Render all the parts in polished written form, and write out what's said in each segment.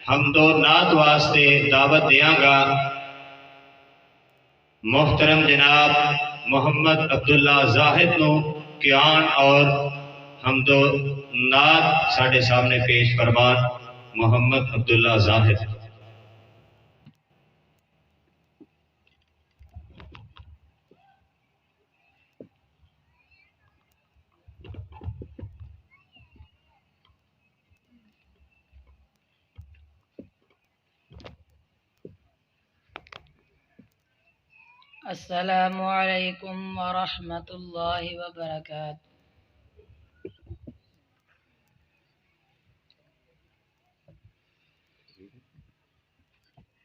हमदो नात वास्ते दावत देंगा मोहतरम जनाब मोहम्मद अब्दुल्ला जाहिद नू क्यान और हमदो नात साढ़े सामने पेश फरमान मोहम्मद अब्दुल्ला जाहिद। अस्सलामु अलैकुम व रहमतुल्लाहि व बरकातुहू।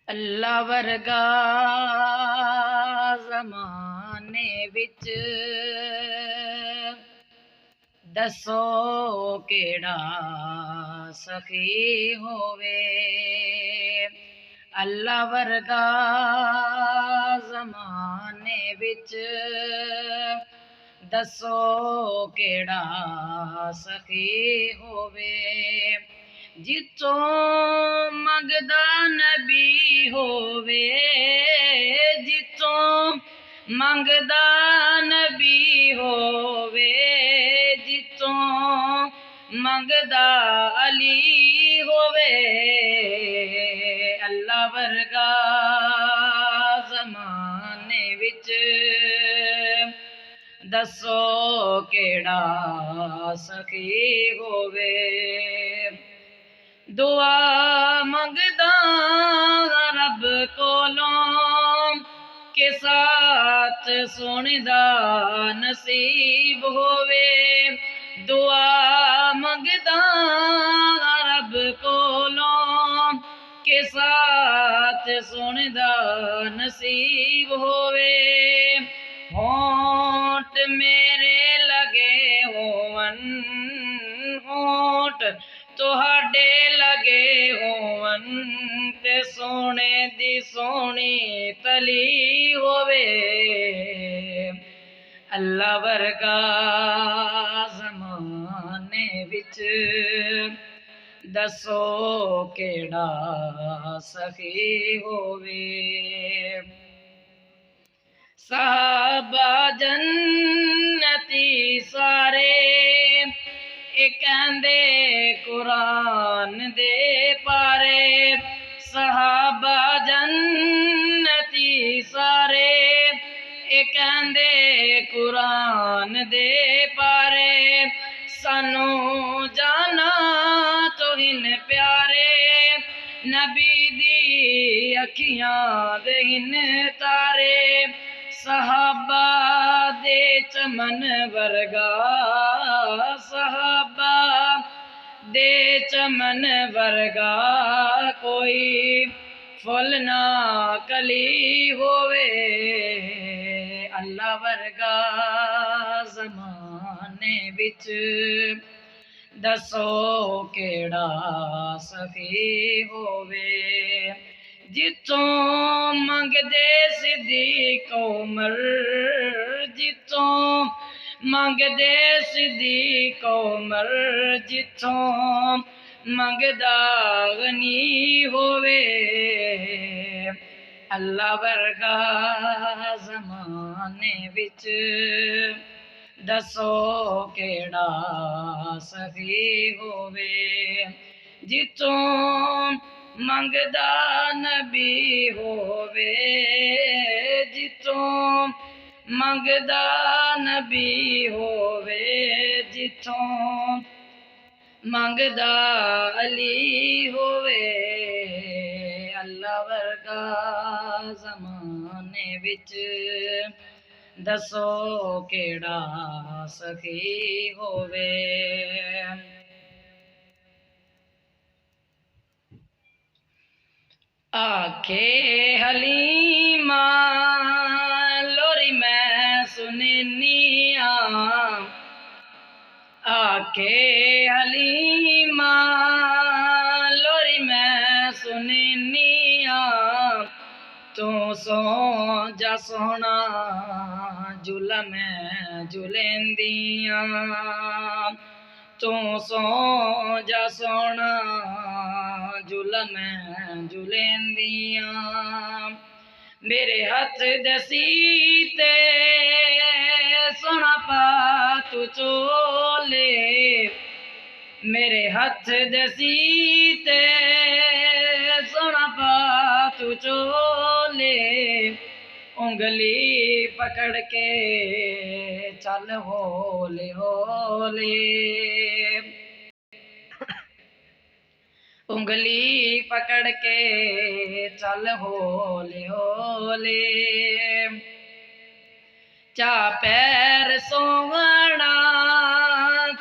अल्लाह वर्गा ज़माने विच दसो केड़ा सखी होवे। अल्लाह वर्गा ज़माने विच दसो केड़ा सखी होवे। जितों मंगदा नबी होवे, जितों मंगदा नबी होवे, जितों मंगदा अली होवे। अल्लाह वर्गा ज़माने विच दसो केड़ा सखी होवे। दुआ मंगदा रब कोलों के साथ सुनदा नसीब होवे। दुआ मंगदा रब कोलों के साथ सुनदा नसीब होवे। होंठ मेरे लगे होवन, होंठ तुहाडे लगे होवन ते सोने दी सोनी तली होवे। अल्लाह वर्गा ज़माने विच दसो केड़ा सखी होवे। सहाबा जन्नती सारे कहंदे कुरान दे पारे। सहाबा जन्नती सारे कहंदे कुरान दे पारे। सानू जाना तो हिन प्यारे, नबी दी अखियां दे हिन तारे। सहाबा दे चमन वर्गा, सहाबा दे चमन वर्गा कोई फुल ना कली होवे। अल्लाह वर्गा ज़माने विच दसो केड़ा सखी होवे। जितों मंगदे सिद्दीक़ उमर, जितों मंगदे सिद्दीक़ उमर, जितों मंगदा गनी होवे। अल्लाह वर्गा ज़माने विच दसो केड़ा सखी होवे। जितों मंगदा नबी होवे, जितों मंगदा नबी होवे, जितों मंगदा अली होवे। अल्लाह वर्गा ज़माने विच दसो केड़ा सखी होवे। आखे हलीमा लोरी मैं सुननिया, आखे हलीमा लोरी मैं सुननिया। तू सो जा सोना झूला मैं झूलेंदियां। तू सो जा सोना जुलम जुलेंदिया मेरे हथ दसीते सोना पा तू चोले मेरे हथ दसीते सोना पा तू चोले उंगली पकड़ के चल होले होले उंगली पकड़ के चल होले होले चा पैर सोवना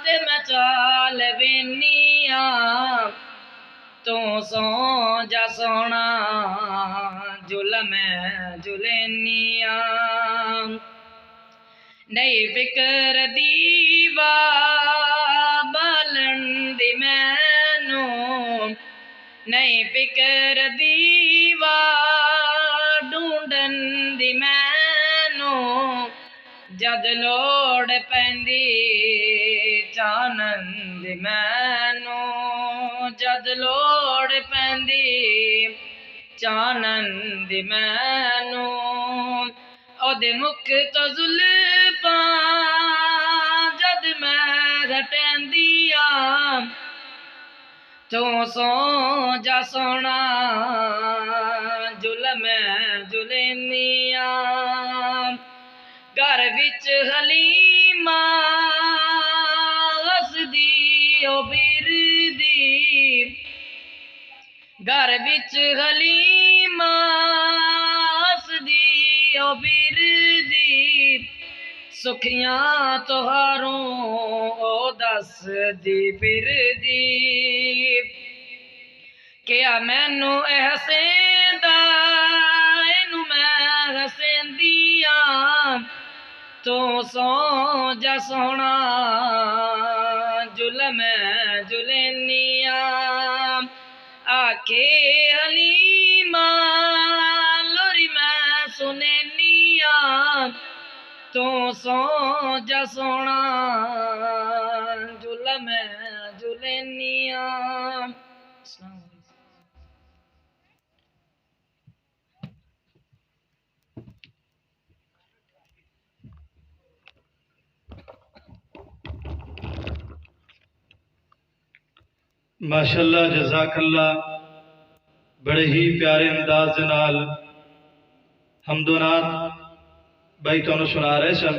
ते मैं चाल वेनिया तू सो जा सोना जुलम जुलेनिया नहीं फिकर दीवा बालन दी मैनू नहीं फिकर दीवा ढूंढन दी मैनू जद लोड़ पैंदी चानन दी मैनू जद लोड़ पैंदी चानन दी मैनू ओदे मुख तो जुल्फां जद मैं घटेंदिया तू सो जा सोना जुलम जुलेनिया घर विच हलीमा हसदी ओ बिरदी घर विच हलीमा हसदी ओ बिरदी सुखियां तोहारों ओ दस दी फिरदी क्या मैनू हसेंदा इनू मैं हसेंदिया तू सो जा सोना जुलम जुलेनिया आके हलीमा लोरी मैं सुनेनिया तू सो जा सोना जुलम जुलेनिया। माशाअल्लाह जज़ाकल्लाह बड़े ही प्यारे अंदाज दे नाल हमदो नात भाई तुहानू सुना रहे सन।